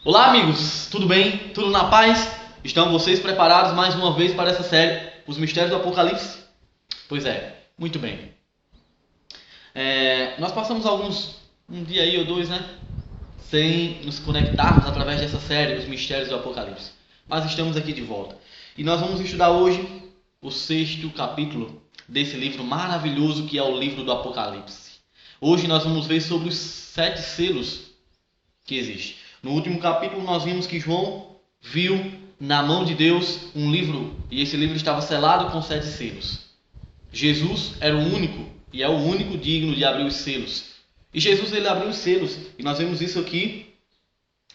Olá, amigos, tudo bem? Tudo na paz? Estão vocês preparados mais uma vez para essa série, Os Mistérios do Apocalipse? Pois é, muito bem. Nós passamos um dia aí ou dois, né? Sem nos conectarmos através dessa série, Os Mistérios do Apocalipse. Mas estamos aqui de volta. E nós vamos estudar hoje o 6º capítulo desse livro maravilhoso que é o livro do Apocalipse. Hoje nós vamos ver sobre os 7 selos que existem. No último capítulo nós vimos que João viu na mão de Deus um livro, e esse livro estava selado com 7 selos. Jesus era o único, e é o único digno de abrir os selos. E Jesus ele abriu os selos, e nós vemos isso aqui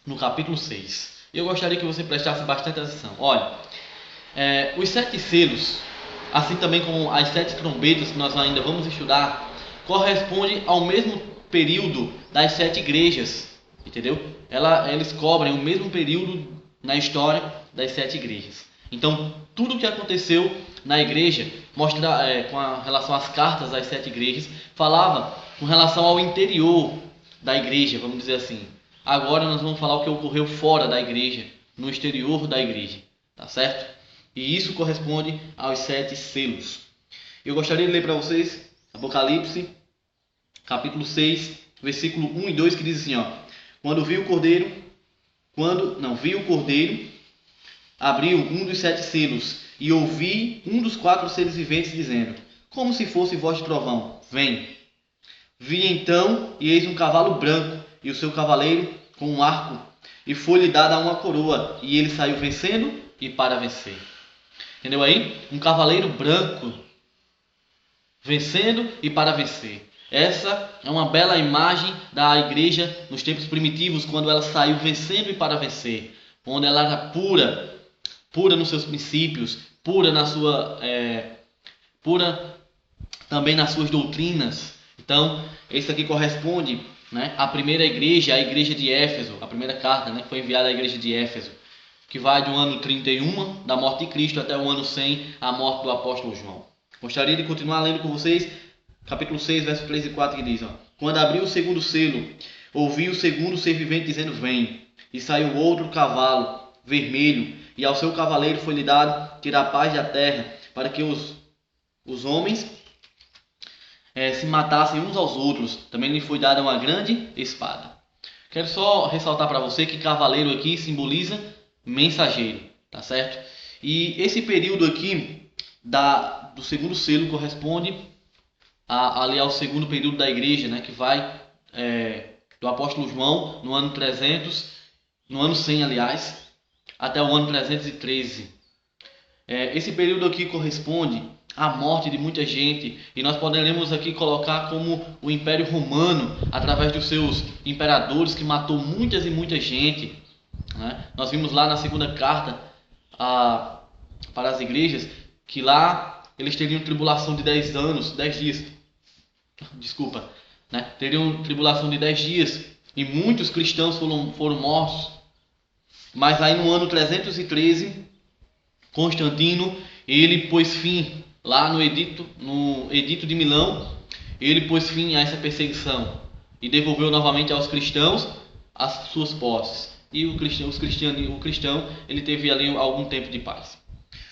no capítulo 6. E eu gostaria que você prestasse bastante atenção. Olha, os 7 selos, assim também como as 7 trombetas que nós ainda vamos estudar, corresponde ao mesmo período das 7 igrejas. Entendeu? Eles cobrem o mesmo período na história das 7 igrejas. Então, tudo o que aconteceu na igreja, mostra, com relação às cartas das 7 igrejas, falava com relação ao interior da igreja, vamos dizer assim. Agora nós vamos falar o que ocorreu fora da igreja, no exterior da igreja, tá certo? E isso corresponde aos 7 selos. Eu gostaria de ler para vocês Apocalipse, capítulo 6, versículo 1 e 2, que diz assim, ó: viu o cordeiro, abriu um dos 7 selos, e ouvi um dos 4 seres viventes dizendo, como se fosse voz de trovão, vem. Vi então, e eis um cavalo branco, e o seu cavaleiro com um arco, e foi-lhe dada uma coroa, e ele saiu vencendo e para vencer. Entendeu aí? Um cavaleiro branco, vencendo e para vencer. Essa é uma bela imagem da igreja nos tempos primitivos, quando ela saiu vencendo e para vencer, onde ela era pura nos seus princípios, pura também nas suas doutrinas. Então, isso aqui corresponde, né, à primeira igreja, a igreja de Éfeso, a primeira carta, né, que foi enviada à igreja de Éfeso, que vai do ano 31 da morte de Cristo até o ano 100, a morte do apóstolo João. Gostaria de continuar lendo com vocês capítulo 6, versos 3 e 4, que diz, ó: quando abriu o segundo selo, ouvi o segundo ser vivente dizendo, vem. E saiu outro cavalo, vermelho, e ao seu cavaleiro foi-lhe dado tirar a paz da terra, para que os homens se matassem uns aos outros. Também lhe foi dada uma grande espada. Quero só ressaltar para você que cavaleiro aqui simboliza mensageiro, tá certo? E esse período aqui do segundo selo corresponde ali ao segundo período da igreja, né, que vai do apóstolo João no ano 300, no ano 100, aliás, até o ano 313. Esse período aqui corresponde à morte de muita gente, e nós poderemos aqui colocar como o Império Romano, através dos seus imperadores, que matou muitas e muita gente, né? Nós vimos lá na segunda carta para as igrejas, que lá eles teriam tribulação de 10 dias, né? Teriam tribulação de 10 dias, e muitos cristãos foram mortos. Mas aí no ano 313, Constantino, ele pôs fim, lá no edito de Milão, ele pôs fim a essa perseguição e devolveu novamente aos cristãos as suas posses. E o cristão ele teve ali algum tempo de paz.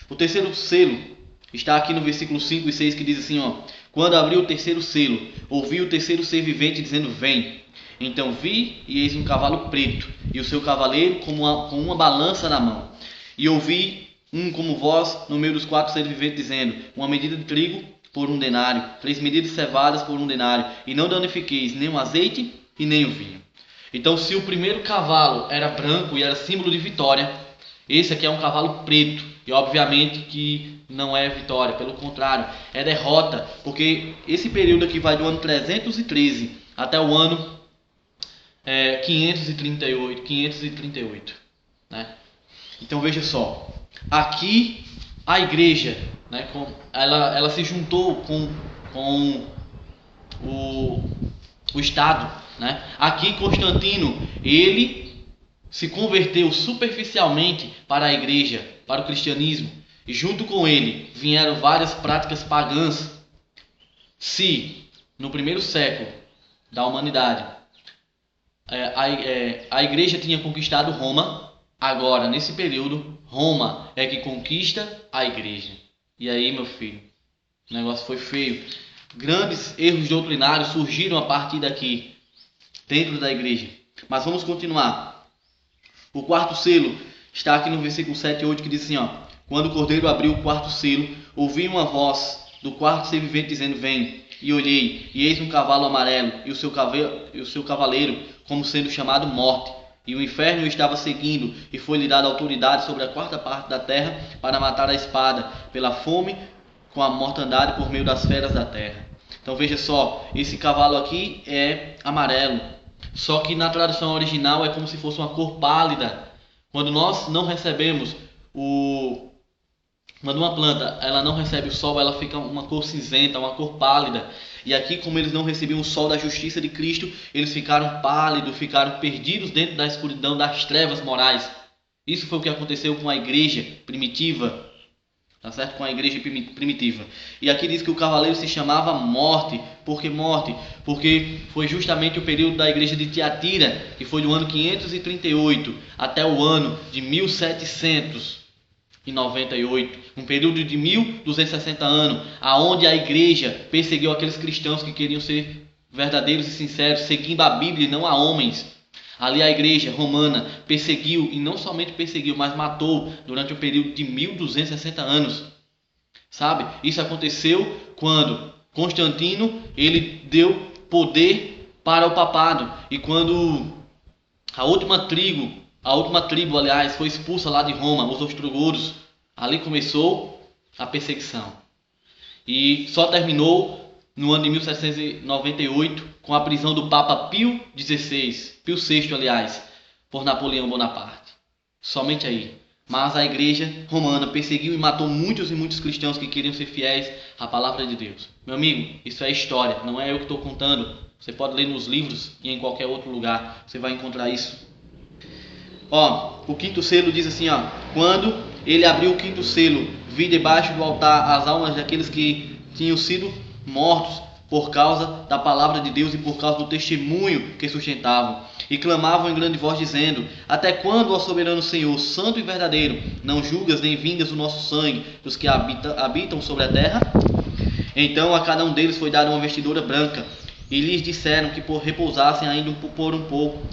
O terceiro selo está aqui no versículo 5 e 6, que diz assim, ó: quando abriu o terceiro selo, ouvi o terceiro ser vivente dizendo, vem. Então vi, e eis um cavalo preto, e o seu cavaleiro com uma balança na mão. E ouvi como voz no meio dos 4 seres viventes dizendo, uma medida de trigo por 1 denário, 3 medidas de cevadas por 1 denário, e não danifiqueis nem o azeite e nem o vinho. Então, se o primeiro cavalo era branco e era símbolo de vitória, esse aqui é um cavalo preto, e obviamente que não é vitória, pelo contrário, é derrota, porque esse período aqui vai do ano 313 até o ano 538, né? Então veja só, aqui a igreja, né, ela se juntou com o Estado, né? Aqui Constantino, ele se converteu superficialmente para a igreja, para o cristianismo, e junto com ele vieram várias práticas pagãs. Se no primeiro século da humanidade a igreja tinha conquistado Roma. Agora, nesse período, Roma é que conquista a igreja. E aí, meu filho, o negócio foi feio. Grandes erros doutrinários surgiram a partir daqui, dentro da igreja. Mas vamos continuar. O quarto selo está aqui no versículo 7 e 8, que diz assim, ó: quando o cordeiro abriu o quarto selo, ouvi uma voz do quarto ser vivente dizendo: vem. E olhei, e eis um cavalo amarelo, e o seu cavaleiro, como sendo chamado Morte. E o inferno o estava seguindo, e foi-lhe dada autoridade sobre a quarta parte da terra, para matar a espada, pela fome, com a mortandade, por meio das feras da terra. Então veja só, esse cavalo aqui é amarelo, só que na tradução original é como se fosse uma cor pálida. Quando nós não recebemos quando uma planta ela não recebe o sol, ela fica uma cor cinzenta, uma cor pálida. E aqui, como eles não recebiam o sol da justiça de Cristo, eles ficaram pálidos, ficaram perdidos dentro da escuridão, das trevas morais. Isso foi o que aconteceu com a igreja primitiva, tá certo? Com a igreja primitiva. E aqui diz que o cavaleiro se chamava Morte. Por que Morte? Porque foi justamente o período da igreja de Tiatira, que foi do ano 538 até o ano de 1798, um período de 1260 anos, aonde a igreja perseguiu aqueles cristãos que queriam ser verdadeiros e sinceros, seguindo a Bíblia e não a homens. Ali a igreja romana perseguiu, e não somente perseguiu, mas matou durante um período de 1260 anos. Sabe? Isso aconteceu quando Constantino ele deu poder para o papado, e quando a última tribo, aliás, foi expulsa lá de Roma, os ostrogodos, ali começou a perseguição. E só terminou no ano de 1798 com a prisão do Papa Pio VI, aliás, por Napoleão Bonaparte. Somente aí. Mas a igreja romana perseguiu e matou muitos e muitos cristãos que queriam ser fiéis à palavra de Deus. Meu amigo, isso é história, não é eu que estou contando. Você pode ler nos livros e em qualquer outro lugar, você vai encontrar isso. Ó, o quinto selo diz assim, ó: quando ele abriu o quinto selo, vi debaixo do altar as almas daqueles que tinham sido mortos por causa da palavra de Deus e por causa do testemunho que sustentavam, e clamavam em grande voz dizendo: até quando, ó soberano Senhor, santo e verdadeiro, não julgas nem vingas o nosso sangue dos que habitam sobre a terra? Então a cada um deles foi dada uma vestidura branca, e lhes disseram que repousassem ainda por um pouco,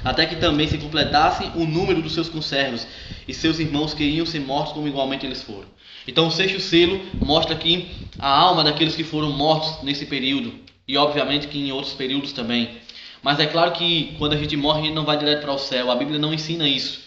até que também se completasse o número dos seus conservos e seus irmãos que iam ser mortos como igualmente eles foram. Então o sexto selo mostra aqui a alma daqueles que foram mortos nesse período, e obviamente que em outros períodos também. Mas é claro que quando a gente morre a gente não vai direto para o céu, a Bíblia não ensina isso.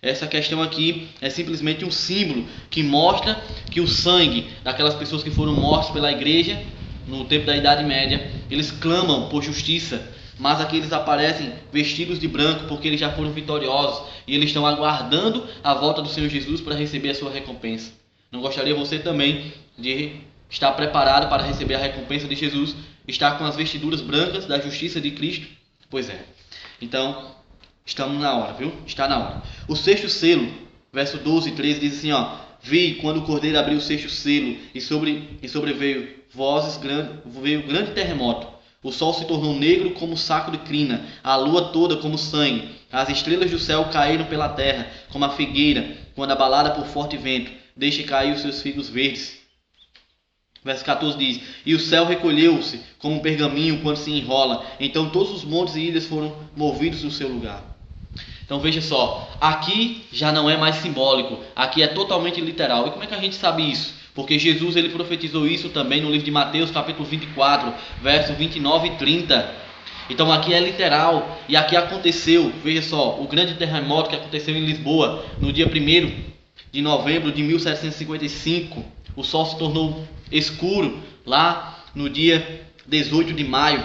Essa questão aqui é simplesmente um símbolo que mostra que o sangue daquelas pessoas que foram mortas pela igreja no tempo da Idade Média, eles clamam por justiça. Mas aqui eles aparecem vestidos de branco porque eles já foram vitoriosos e eles estão aguardando a volta do Senhor Jesus para receber a sua recompensa. Não gostaria você também de estar preparado para receber a recompensa de Jesus, estar com as vestiduras brancas da justiça de Cristo? Pois é. Então, estamos na hora, viu? Está na hora. O sexto selo, verso 12 e 13, diz assim, ó: vi quando o cordeiro abriu o sexto selo e sobreveio veio grande terremoto. O sol se tornou negro como saco de crina, a lua toda como sangue. As estrelas do céu caíram pela terra, como a figueira, quando abalada por forte vento, deixa cair os seus figos verdes. Verso 14 diz: e o céu recolheu-se como um pergaminho quando se enrola. Então todos os montes e ilhas foram movidos do seu lugar. Então veja só, aqui já não é mais simbólico, aqui é totalmente literal. E como é que a gente sabe isso? Porque Jesus ele profetizou isso também no livro de Mateus, capítulo 24, versos 29 e 30. Então aqui é literal, e aqui aconteceu, veja só, o grande terremoto que aconteceu em Lisboa, no dia 1º de novembro de 1755. O sol se tornou escuro lá no dia 18 de maio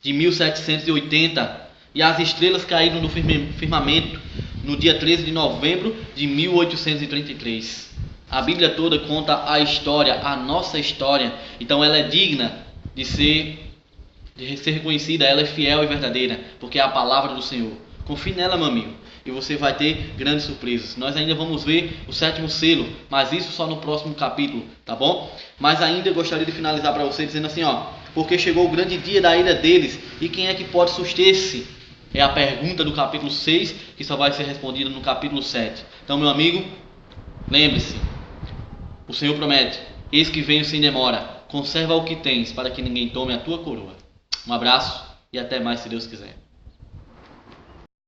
de 1780. E as estrelas caíram no firmamento no dia 13 de novembro de 1833. A Bíblia toda conta a história, a nossa história. Então ela é digna de ser reconhecida, ela é fiel e verdadeira, porque é a palavra do Senhor. Confie nela, meu amigo, e você vai ter grandes surpresas. Nós ainda vamos ver o sétimo selo, mas isso só no próximo capítulo, tá bom? Mas ainda eu gostaria de finalizar para você dizendo assim, ó: porque chegou o grande dia da ira deles, e quem é que pode suster-se? É a pergunta do capítulo 6, que só vai ser respondida no capítulo 7. Então, meu amigo, lembre-se, o Senhor promete: eis que venho sem demora, conserva o que tens, para que ninguém tome a tua coroa. Um abraço e até mais, se Deus quiser.